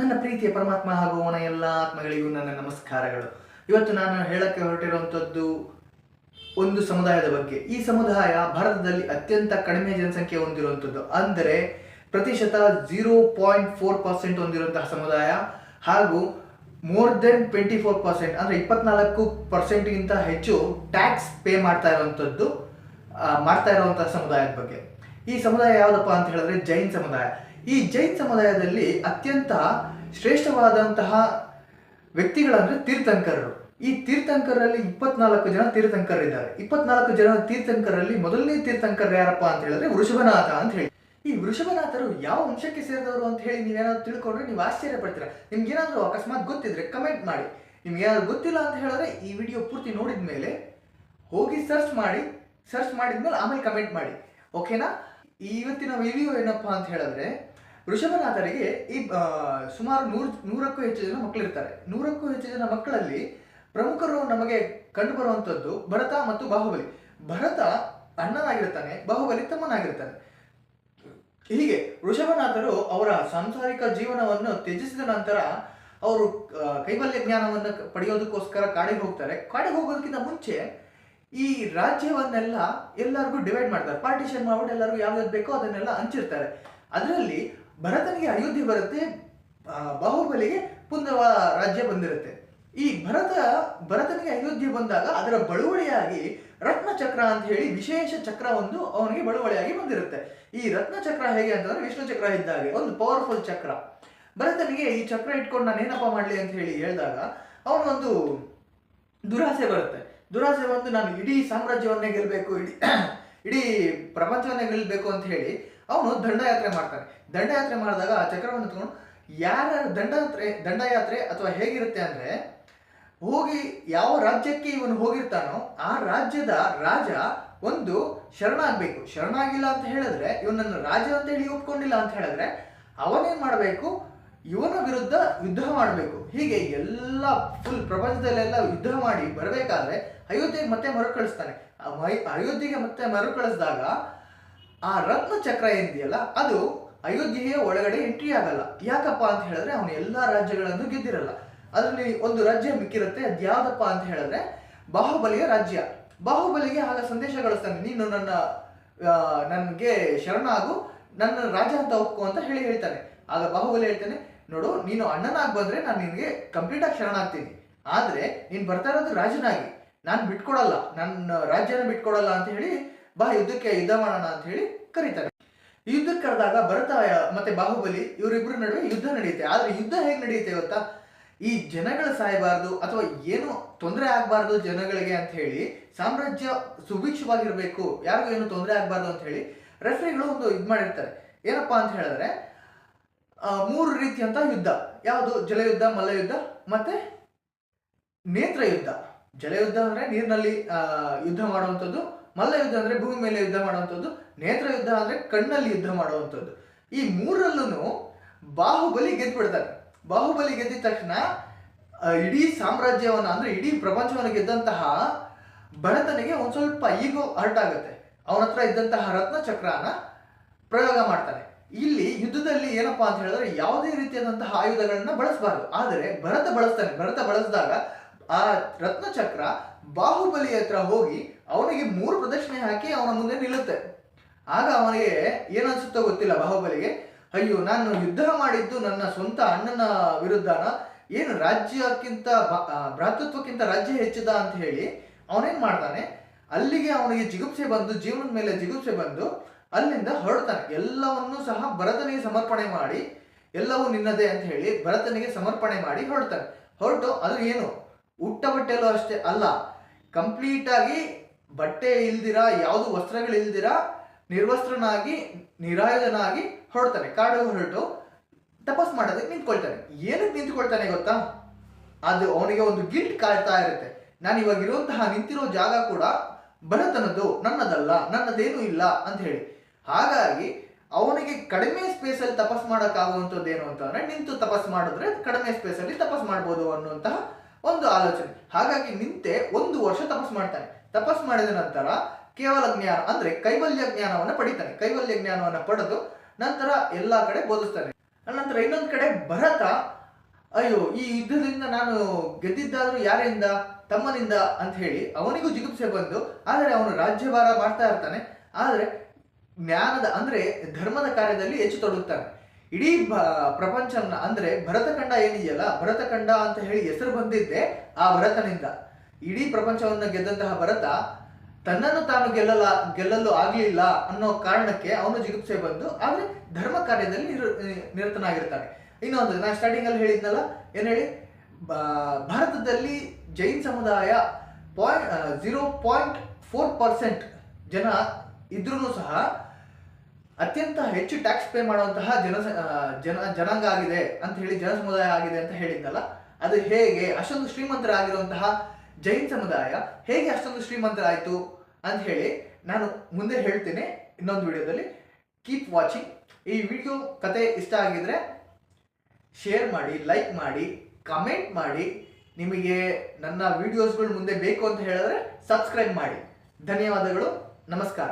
ನನ್ನ ಪ್ರೀತಿಯ ಪರಮಾತ್ಮ ಹಾಗೂ ಅವನ ಎಲ್ಲ ಆತ್ಮಗಳಿಗೂ ನನ್ನ ನಮಸ್ಕಾರಗಳು. ಇವತ್ತು ನಾನು ಹೇಳಕ್ಕೆ ಹೊರಟಿರುವಂಥದ್ದು ಒಂದು ಸಮುದಾಯದ ಬಗ್ಗೆ. ಈ ಸಮುದಾಯ ಭಾರತದಲ್ಲಿ ಅತ್ಯಂತ ಕಡಿಮೆ ಜನಸಂಖ್ಯೆ ಹೊಂದಿರುವಂಥದ್ದು, ಅಂದರೆ ಪ್ರತಿಶತ 0.4% ಹೊಂದಿರುವಂತಹ ಸಮುದಾಯ, ಹಾಗೂ ಮೋರ್ ದೆನ್ 24%, ಅಂದರೆ 24%ಗಿಂತ ಹೆಚ್ಚು ಟ್ಯಾಕ್ಸ್ ಪೇ ಮಾಡ್ತಾ ಇರುವಂತಹ ಸಮುದಾಯದ ಬಗ್ಗೆ. ಈ ಸಮುದಾಯ ಯಾವುದಪ್ಪ ಅಂತ ಹೇಳಿದ್ರೆ ಜೈನ್ ಸಮುದಾಯ. ಈ ಜೈನ್ ಸಮುದಾಯದಲ್ಲಿ ಅತ್ಯಂತ ಶ್ರೇಷ್ಠವಾದಂತಹ ವ್ಯಕ್ತಿಗಳಂದ್ರೆ ತೀರ್ಥಂಕರರು. ಈ ತೀರ್ಥಂಕರಲ್ಲಿ 24 ಜನ ತೀರ್ಥಂಕರಿದ್ದಾರೆ. 24 ಜನ ತೀರ್ಥಂಕರಲ್ಲಿ ಮೊದಲನೇ ತೀರ್ಥಂಕರ್ ಯಾರಪ್ಪ ಅಂತ ಹೇಳಿದ್ರೆ ವೃಷಭನಾಥ ಅಂತ ಹೇಳಿ. ಈ ವೃಷಭನಾಥರು ಯಾವ ವಂಶಕ್ಕೆ ಸೇರಿದವರು ಅಂತ ಹೇಳಿ ನೀವೇನಾದ್ರು ತಿಳ್ಕೊಂಡ್ರೆ ನೀವು ಆಶ್ಚರ್ಯ ಪಡ್ತೀರಾ. ನಿಮ್ಗೇನಾದ್ರೂ ಅಕಸ್ಮಾತ್ ಗೊತ್ತಿದ್ರೆ ಕಮೆಂಟ್ ಮಾಡಿ. ನಿಮ್ಗೇನಾದ್ರು ಗೊತ್ತಿಲ್ಲ ಅಂತ ಹೇಳಿದ್ರೆ ಈ ವಿಡಿಯೋ ಪೂರ್ತಿ ನೋಡಿದ ಮೇಲೆ ಹೋಗಿ ಸರ್ಚ್ ಮಾಡಿದ್ಮೇಲೆ ಆಮೇಲೆ ಕಮೆಂಟ್ ಮಾಡಿ, ಓಕೆನಾ? ಇವತ್ತಿನ ವಿಡಿಯೋ ಏನಪ್ಪಾ ಅಂತ ಹೇಳಿದ್ರೆ, ವೃಷಭನಾಥರಿಗೆ ಈ ಸುಮಾರು 100ಕ್ಕೂ ಹೆಚ್ಚು ಜನ ಮಕ್ಕಳಿರ್ತಾರೆ. 100ಕ್ಕೂ ಹೆಚ್ಚು ಜನ ಮಕ್ಕಳಲ್ಲಿ ಪ್ರಮುಖರು ನಮಗೆ ಕಂಡು ಬರುವಂಥದ್ದು ಭರತ ಮತ್ತು ಬಾಹುಬಲಿ. ಭರತ ಅಣ್ಣನಾಗಿರ್ತಾನೆ, ಬಾಹುಬಲಿ ತಮ್ಮನಾಗಿರ್ತಾನೆ. ಹೀಗೆ ವೃಷಭನಾಥರು ಅವರ ಸಾಂಸಾರಿಕ ಜೀವನವನ್ನು ತ್ಯಜಿಸಿದ ನಂತರ ಅವರು ಕೈವಲ್ಯ ಜ್ಞಾನವನ್ನು ಪಡೆಯೋದಕ್ಕೋಸ್ಕರ ಕಾಡಿಗೆ ಹೋಗ್ತಾರೆ. ಕಾಡಿಗೆ ಹೋಗೋದಕ್ಕಿಂತ ಮುಂಚೆ ಈ ರಾಜ್ಯವನ್ನೆಲ್ಲ ಎಲ್ಲರಿಗೂ ಡಿವೈಡ್ ಮಾಡ್ತಾರೆ, ಪಾರ್ಟಿಷನ್ ಮಾಡ್ಬಿಟ್ಟು ಎಲ್ಲರಿಗೂ ಯಾವ್ದು ಬೇಕೋ ಅದನ್ನೆಲ್ಲ ಹಂಚಿರ್ತಾರೆ. ಅದರಲ್ಲಿ ಭರತನಿಗೆ ಅಯೋಧ್ಯೆ ಬರುತ್ತೆ, ಬಾಹುಬಲಿಗೆ ಪುಂದವ ರಾಜ್ಯ ಬಂದಿರುತ್ತೆ. ಈ ಭರತನಿಗೆ ಅಯೋಧ್ಯೆ ಬಂದಾಗ ಅದರ ಬಳುವಳಿಯಾಗಿ ರತ್ನಚಕ್ರ ಅಂತ ಹೇಳಿ ವಿಶೇಷ ಚಕ್ರ ಒಂದು ಅವನಿಗೆ ಬಳುವಳಿಯಾಗಿ ಬಂದಿರುತ್ತೆ. ಈ ರತ್ನಚಕ್ರ ಹೇಗೆ ಅಂತಂದ್ರೆ ವಿಷ್ಣು ಚಕ್ರ ಇದ್ದಾಗೆ ಒಂದು ಪವರ್ಫುಲ್ ಚಕ್ರ. ಭರತನಿಗೆ ಈ ಚಕ್ರ ಇಟ್ಕೊಂಡು ನಾನು ಏನಪ್ಪ ಮಾಡ್ಲಿ ಅಂತ ಹೇಳಿ ಹೇಳಿದಾಗ ಅವನೊಂದು ದುರಾಸೆ ಬರುತ್ತೆ. ದುರಾಸೆ ಬಂದು ನಾನು ಇಡೀ ಸಾಮ್ರಾಜ್ಯವನ್ನೇ ಗೆಲ್ಲಬೇಕು, ಇಡೀ ಪ್ರಪಂಚವನ್ನೇ ಗೆಲ್ಲಬೇಕು ಅಂತ ಹೇಳಿ ಅವನು ದಂಡಯಾತ್ರೆ ಮಾಡ್ತಾನೆ. ದಂಡಯಾತ್ರೆ ಮಾಡಿದಾಗ ಆ ಚಕ್ರವನ್ನು ತಗೊಂಡು ಯಾರ ದಂಡಯಾತ್ರೆ ಅಥವಾ ಹೇಗಿರುತ್ತೆ ಅಂದ್ರೆ, ಹೋಗಿ ಯಾವ ರಾಜ್ಯಕ್ಕೆ ಇವನು ಹೋಗಿರ್ತಾನೋ ಆ ರಾಜ್ಯದ ರಾಜ ಒಂದು ಶರಣಾಗಬೇಕು. ಶರಣಾಗಿಲ್ಲ ಅಂತ ಹೇಳಿದ್ರೆ, ಇವನನ್ನು ರಾಜ ಅಂತ ಹೇಳಿ ಒಪ್ಕೊಂಡಿಲ್ಲ ಅಂತ ಹೇಳಿದ್ರೆ ಅವನೇನ್ ಮಾಡಬೇಕು, ಇವನ ವಿರುದ್ಧ ಯುದ್ಧ ಮಾಡಬೇಕು. ಹೀಗೆ ಎಲ್ಲ ಫುಲ್ ಪ್ರಪಂಚದಲ್ಲೆಲ್ಲ ಯುದ್ಧ ಮಾಡಿ ಬರಬೇಕಾದ್ರೆ ಅಯೋಧ್ಯೆಗೆ ಮತ್ತೆ ಮರುಕಳಿಸ್ತಾನೆ. ಅಯೋಧ್ಯೆಗೆ ಮತ್ತೆ ಮರುಕಳಿಸಿದಾಗ ಆ ರತ್ನ ಚಕ್ರ ಏನಿದೆಯಲ್ಲ ಅದು ಅಯೋಧ್ಯೆಯ ಒಳಗಡೆ ಎಂಟ್ರಿ ಆಗಲ್ಲ. ಯಾಕಪ್ಪ ಅಂತ ಹೇಳಿದ್ರೆ ಅವನು ಎಲ್ಲಾ ರಾಜ್ಯಗಳನ್ನು ಗೆದ್ದಿರಲ್ಲ. ಅದರಲ್ಲಿ ಒಂದು ರಾಜ್ಯ ಮಿಕ್ಕಿರುತ್ತೆ. ಅದು ಯಾವ್ದಪ್ಪ ಅಂತ ಹೇಳಿದ್ರೆ ಬಾಹುಬಲಿಯ ರಾಜ್ಯ. ಬಾಹುಬಲಿಗೆ ಆಗ ಸಂದೇಶ ಕಳಿಸ್ತಾನೆ, ನೀನು ನನಗೆ ಶರಣಾಗು, ನನ್ನ ರಾಜ ಅಂತ ಒಪ್ಕೋ ಅಂತ ಹೇಳ್ತಾನೆ. ಆಗ ಬಾಹುಬಲಿ ಹೇಳ್ತಾನೆ, ನೋಡು, ನೀನು ಅಣ್ಣನಾಗಿ ಬಂದ್ರೆ ನಾನು ನಿನಗೆ ಕಂಪ್ಲೀಟ್ ಆಗಿ ಶರಣಾಗ್ತೀನಿ, ಆದ್ರೆ ನೀನ್ ಬರ್ತಾ ಇರೋದು ರಾಜನಾಗಿ, ನಾನು ಬಿಟ್ಕೊಡಲ್ಲ, ನನ್ನ ರಾಜ್ಯನ ಬಿಟ್ಕೊಡಲ್ಲ ಅಂತ ಹೇಳಿ ಯುದ್ಧ ಮಾಡೋಣ ಅಂತ ಹೇಳಿ ಕರೀತಾರೆ. ಯುದ್ಧಕ್ಕೆ ಕರೆದಾಗ ಭರತ ಮತ್ತೆ ಬಾಹುಬಲಿ ಇವರಿಬ್ರು ನಡುವೆ ಯುದ್ಧ ನಡೆಯುತ್ತೆ. ಆದ್ರೆ ಯುದ್ಧ ಹೇಗೆ ನಡೆಯುತ್ತೆ ಗೊತ್ತಾ? ಈ ಜನಗಳು ಸಾಯಬಾರ್ದು ಅಥವಾ ಏನು ತೊಂದರೆ ಆಗ್ಬಾರ್ದು ಜನಗಳಿಗೆ ಅಂತ ಹೇಳಿ, ಸಾಮ್ರಾಜ್ಯ ಸುಭಿಕ್ಷವಾಗಿರ್ಬೇಕು, ಯಾರಿಗೂ ಏನು ತೊಂದರೆ ಆಗ್ಬಾರ್ದು ಅಂತ ಹೇಳಿ ರೆಫ್ರಿಗಳು ಒಂದು ಮಾಡಿರ್ತಾರೆ. ಏನಪ್ಪಾ ಅಂತ ಹೇಳಿದ್ರೆ 3 ರೀತಿಯಂತ ಯುದ್ಧ. ಯಾವುದು? ಜಲಯುದ್ಧ, ಮಲ್ಲಯುದ್ಧ ಮತ್ತೆ ನೇತ್ರ ಯುದ್ಧ. ಜಲಯುದ್ಧ ಅಂದ್ರೆ ನೀರಿನಲ್ಲಿ ಯುದ್ಧ ಮಾಡುವಂಥದ್ದು, ಮಲ್ಲಯುದ್ಧ ಅಂದ್ರೆ ಭೂಮಿ ಮೇಲೆ ಯುದ್ಧ ಮಾಡುವಂಥದ್ದು, ನೇತ್ರ ಯುದ್ಧ ಅಂದ್ರೆ ಕಣ್ಣಲ್ಲಿ ಯುದ್ಧ ಮಾಡುವಂಥದ್ದು. ಈ 3ರಲ್ಲೂ ಬಾಹುಬಲಿ ಗೆದ್ಬಿಡ್ತಾರೆ. ಬಾಹುಬಲಿ ಗೆದ್ದಿದ ತಕ್ಷಣ ಇಡೀ ಸಾಮ್ರಾಜ್ಯವನ್ನ ಅಂದ್ರೆ ಇಡೀ ಪ್ರಪಂಚವನ್ನು ಗೆದ್ದಂತಹ ಭರತನಿಗೆ ಒಂದ್ ಸ್ವಲ್ಪ ಈಗೋ ಹರ್ಟ್ ಆಗುತ್ತೆ. ಅವನ ಹತ್ರ ಇದ್ದಂತಹ ರತ್ನ ಚಕ್ರನ ಪ್ರಯೋಗ ಮಾಡ್ತಾನೆ. ಇಲ್ಲಿ ಯುದ್ಧದಲ್ಲಿ ಏನಪ್ಪಾ ಅಂತ ಹೇಳಿದ್ರೆ ಯಾವುದೇ ರೀತಿಯಾದಂತಹ ಆಯುಧಗಳನ್ನ ಬಳಸಬಾರ್ದು, ಆದರೆ ಭರತ ಬಳಸ್ತಾನೆ. ಭರತ ಬಳಸಿದಾಗ ಆ ರತ್ನ ಚಕ್ರ ಬಾಹುಬಲಿ ಹತ್ರ ಹೋಗಿ ಅವನಿಗೆ 3 ಪ್ರದಕ್ಷಿಣೆ ಹಾಕಿ ಅವನ ಮುಂದೆ ನಿಲ್ಲುತ್ತೆ. ಆಗ ಅವನಿಗೆ ಏನನ್ಸುತ್ತೋ ಗೊತ್ತಿಲ್ಲ ಬಾಹುಬಲಿಗೆ, ಅಯ್ಯೋ, ನಾನು ಯುದ್ಧ ಮಾಡಿದ್ದು ನನ್ನ ಸ್ವಂತ ಅಣ್ಣನ ವಿರುದ್ಧನ, ಏನು ರಾಜ್ಯಕ್ಕಿಂತ ಭ್ರಾತೃತ್ವಕ್ಕಿಂತ ರಾಜ್ಯ ಹೆಚ್ಚಿದ ಅಂತ ಹೇಳಿ ಅವನೇನ್ ಮಾಡ್ತಾನೆ, ಅಲ್ಲಿಗೆ ಅವನಿಗೆ ಜಿಗುಪ್ಸೆ ಬಂದು, ಜೀವನದ ಮೇಲೆ ಜಿಗುಪ್ಸೆ ಬಂದು ಅಲ್ಲಿಂದ ಹೊರಡ್ತಾನೆ. ಎಲ್ಲವನ್ನೂ ಸಹ ಭರತನಿಗೆ ಸಮರ್ಪಣೆ ಮಾಡಿ, ಎಲ್ಲವೂ ನಿನ್ನದೇ ಅಂತ ಹೇಳಿ ಭರತನಿಗೆ ಸಮರ್ಪಣೆ ಮಾಡಿ ಹೊರಡ್ತಾನೆ. ಹೊರಟು ಅದು ಏನು ಉಟ್ಟ ಬಟ್ಟೆಯಲ್ಲೂ ಅಷ್ಟೇ ಅಲ್ಲ, ಕಂಪ್ಲೀಟ್ ಆಗಿ ಬಟ್ಟೆ ಇಲ್ದಿರ, ಯಾವುದು ವಸ್ತ್ರಗಳಿಲ್ದಿರ ನಿರ್ವಸ್ತ್ರನಾಗಿ ನಿರಾಯುಧನಾಗಿ ಹೊರಡ್ತಾನೆ. ಕಾಡು ಹೊರಟು ತಪಸ್ ಮಾಡೋದಕ್ಕೆ ನಿಂತ್ಕೊಳ್ತಾನೆ. ಏನಕ್ಕೆ ನಿಂತ್ಕೊಳ್ತಾನೆ ಗೊತ್ತಾ? ಅದು ಅವನಿಗೆ ಒಂದು ಗಿಲ್ಟ್ ಕಾಯ್ತಾ ಇರುತ್ತೆ. ನಾನು ಇವಾಗ ಇರುವಂತಹ ನಿಂತಿರೋ ಜಾಗ ಕೂಡ ಭರತನದು, ನನ್ನದಲ್ಲ, ನನ್ನದೇನು ಇಲ್ಲ ಅಂತ ಹೇಳಿ. ಹಾಗಾಗಿ ಅವನಿಗೆ ಕಡಿಮೆ ಸ್ಪೇಸ್ ಅಲ್ಲಿ ತಪಸ್ ಮಾಡೋಕ್ಕಾಗುವಂಥದ್ದು ಏನು ಅಂತಂದ್ರೆ, ನಿಂತು ತಪಸ್ ಮಾಡಿದ್ರೆ ಕಡಿಮೆ ಸ್ಪೇಸ್ ಅಲ್ಲಿ ತಪಸ್ ಮಾಡ್ಬೋದು ಅನ್ನುವಂತಹ ಒಂದು ಆಲೋಚನೆ. ಹಾಗಾಗಿ ನಿಂತೆ 1 ವರ್ಷ ತಪಸ್ ಮಾಡ್ತಾನೆ. ತಪಸ್ ಮಾಡಿದ ನಂತರ ಕೇವಲ ಜ್ಞಾನ ಅಂದ್ರೆ ಕೈವಲ್ಯ ಜ್ಞಾನವನ್ನು ಪಡಿತಾನೆ. ಕೈವಲ್ಯ ಜ್ಞಾನವನ್ನು ಪಡೆದು ನಂತರ ಎಲ್ಲಾ ಕಡೆ ಬೋಧಿಸ್ತಾನೆ. ಅನಂತರ ಇನ್ನೊಂದು ಕಡೆ ಭರತ, ಅಯ್ಯೋ ಈ ಯುದ್ಧದಿಂದ ನಾನು ಗೆದ್ದಿದ್ದಾದ್ರೂ ಯಾರಿಂದ, ತಮ್ಮನಿಂದ ಅಂತ ಹೇಳಿ ಅವನಿಗೂ ಜಿಗುಪ್ಸೆ ಬಂದು, ಆದರೆ ಅವನು ರಾಜ್ಯಭಾರ ಮಾಡ್ತಾ ಇರ್ತಾನೆ, ಆದರೆ ಜ್ಞಾನದ ಅಂದ್ರೆ ಧರ್ಮದ ಕಾರ್ಯದಲ್ಲಿ ಹೆಚ್ಚು ತೊಡಗುತ್ತಾನೆ. ಇಡೀ ಪ್ರಪಂಚನ ಅಂದ್ರೆ ಭರತಖಂಡ ಏನಿದೆಯಲ್ಲ, ಭರತಖಂಡ ಅಂತ ಹೇಳಿ ಹೆಸರು ಬಂದಿದ್ದೆ ಆ ಭರತನಿಂದ. ಇಡೀ ಪ್ರಪಂಚವನ್ನು ಗೆದ್ದಂತಹ ಭರತ ತನ್ನನ್ನು ತಾನು ಗೆಲ್ಲಲು ಆಗ್ಲಿಲ್ಲ ಅನ್ನೋ ಕಾರಣಕ್ಕೆ ಅವನು ಜಿಗುಪ್ಸೆ ಬಂದು, ಆದ್ರೆ ಧರ್ಮ ಕಾರ್ಯದಲ್ಲಿ ನಿರತನಾಗಿರ್ತಾನೆ. ಇನ್ನೊಂದು ನಾನು ಸ್ಟಾರ್ಟಿಂಗ್ ಅಲ್ಲಿ ಹೇಳಿದ್ನಲ್ಲ, ಏನ್ ಹೇಳಿ, ಭಾರತದಲ್ಲಿ ಜೈನ್ ಸಮುದಾಯ 0.4% ಜನ ಇದ್ರೂ ಸಹ ಅತ್ಯಂತ ಹೆಚ್ಚು ಟ್ಯಾಕ್ಸ್ ಪೇ ಮಾಡುವಂತಹ ಜನಾಂಗ ಆಗಿದೆ ಅಂತ ಹೇಳಿ, ಜನ ಸಮುದಾಯ ಆಗಿದೆ ಅಂತ ಹೇಳಿದ್ನಲ್ಲ, ಅದು ಹೇಗೆ ಅಷ್ಟೊಂದು ಶ್ರೀಮಂತರಾಗಿರುವಂತಹ ಜೈನ್ ಸಮುದಾಯ ಹೇಗೆ ಅಷ್ಟೊಂದು ಶ್ರೀಮಂತರಾಯಿತು ಅಂತ ಹೇಳಿ ನಾನು ಮುಂದೆ ಹೇಳ್ತೇನೆ ಇನ್ನೊಂದು ವಿಡಿಯೋದಲ್ಲಿ. Keep watching. ಈ ವಿಡಿಯೋ ಕತೆ ಇಷ್ಟ ಆಗಿದ್ರೆ ಶೇರ್ ಮಾಡಿ, ಲೈಕ್ ಮಾಡಿ, ಕಮೆಂಟ್ ಮಾಡಿ. ನಿಮಗೆ ನನ್ನ ವಿಡಿಯೋಸ್ಗಳು ಮುಂದೆ ಬೇಕು ಅಂತ ಹೇಳಿದ್ರೆ ಸಬ್ಸ್ಕ್ರೈಬ್ ಮಾಡಿ. ಧನ್ಯವಾದಗಳು. ನಮಸ್ಕಾರ.